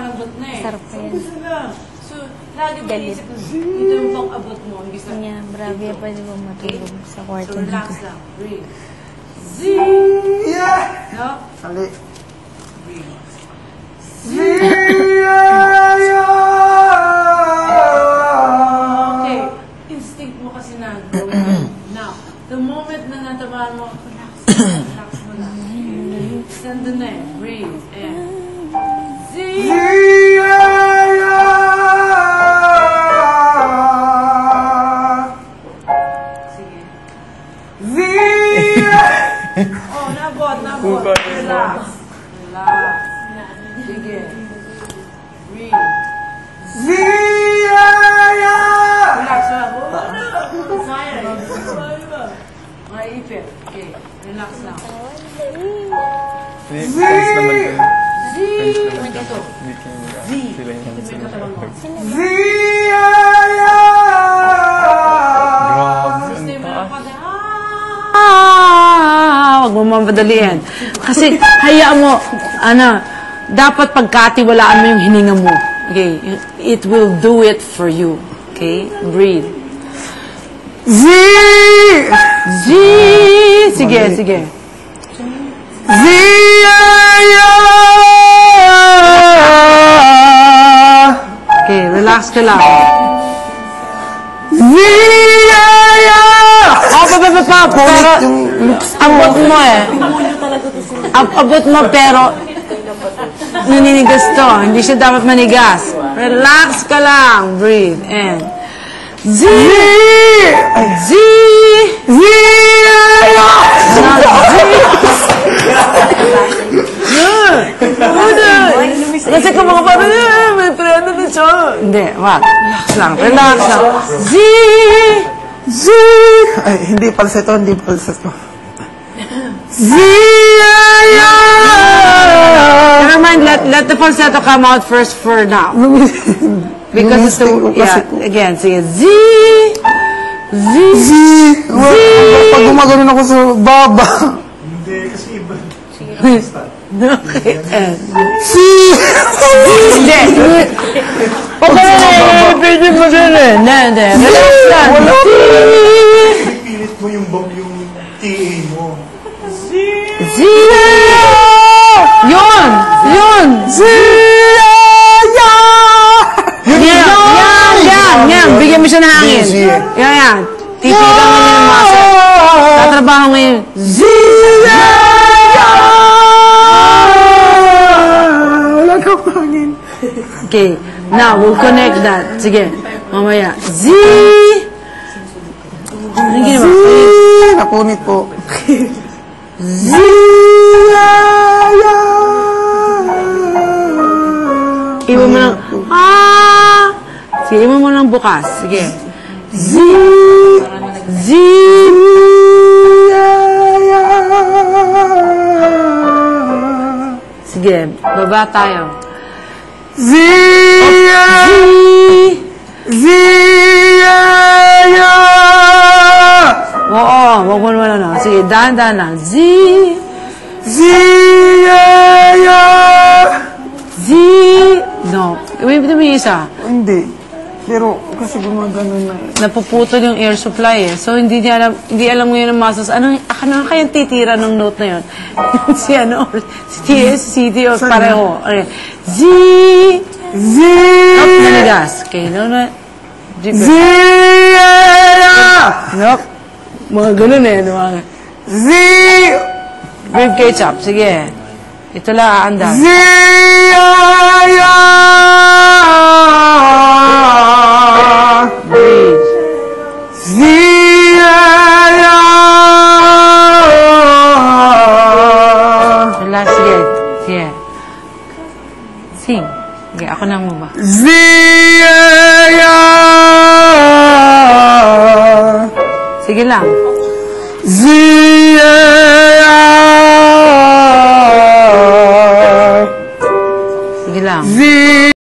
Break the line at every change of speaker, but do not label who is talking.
lumalambot na eh.
Sarap pa yan.
So, lagi mo iisip, ito yung pang-abot mo.
Kanya, brabe, pwede ba matulog sa kwarto
So,
na
relax
ito?
lang. Breathe. Z.
Yeah!
No?
Sali.
Breathe. Okay. Instinct mo kasi na gawin. Now, the moment na natabahan mo, relax. Relax mo lang. Okay. Send the neck. Breathe. And Z. Sige. Oh, nabot. Relax. Relax. Sige. Breathe. Relax lang. Kaya eh. Maipit. Okay. Relax lang.
Friends naman kayo.
Z. Ito. Z.
Sila yung
Ito yung katawan mo.
grabe.
Stay mo lang pa din. Huwag mo mamadaliin. Kasi, hayaan mo, dapat pagkatiwalaan mo yung hininga mo. Okay? It will do it for you. Okay? Breathe.
Z!
Z! Sige. Okay, relax ka lang. Pero, abot mo eh. Abot mo pero, naninigas to. Hindi siya dapat manigas. Relax ka lang. Breathe. And, Z! Z! Kasi kung mga parang, may preno na siya. Hindi, wag. Relax lang. Z!
Z! Ay, hindi falsetto.
Never mind, let the falsetto come out first for now. Because it's the, again, sige, Z!
Pag gumagano ako sa baba.
Hindi, kasi iba.
Okay, and,
Hindi.
pwede mo din eh. Hindi, relax lang.
Pilit mo yung TA mo.
Z! Yun! Yan. Bigyan mo siya ng hangin. Yan. Titigan mo yung muscle. Tatrabaho ngayon. Z!
Wala kang hangin.
Okay. Now, we'll connect that. Sige. Mamaya. Z! Ano ginawa?
Napunit po.
Z! Iwan mo lang. Sige, iwan mo lang bukas. Sige. Z! Sige, baba tayo. Oo, wag mo naman na. Sige, dahan-dahan lang. Z! No. Iwan mo yung isa.
Hindi. Pero kasi gumagano na eh.
Napuputol yung air supply eh. So, hindi alam mo yun ang muscles. Ano kayang titira ng note na yun? Si TS, CT, o pareho. Okay. Z! Nope, nanigas. Okay, no. Nope. Mga ganun eh. Rib ketchup. Sige. Ito lang aanda. Breathe. Relax. Sige. Sing. Okay, ako nang mo ba? Sige lang. Sige lang.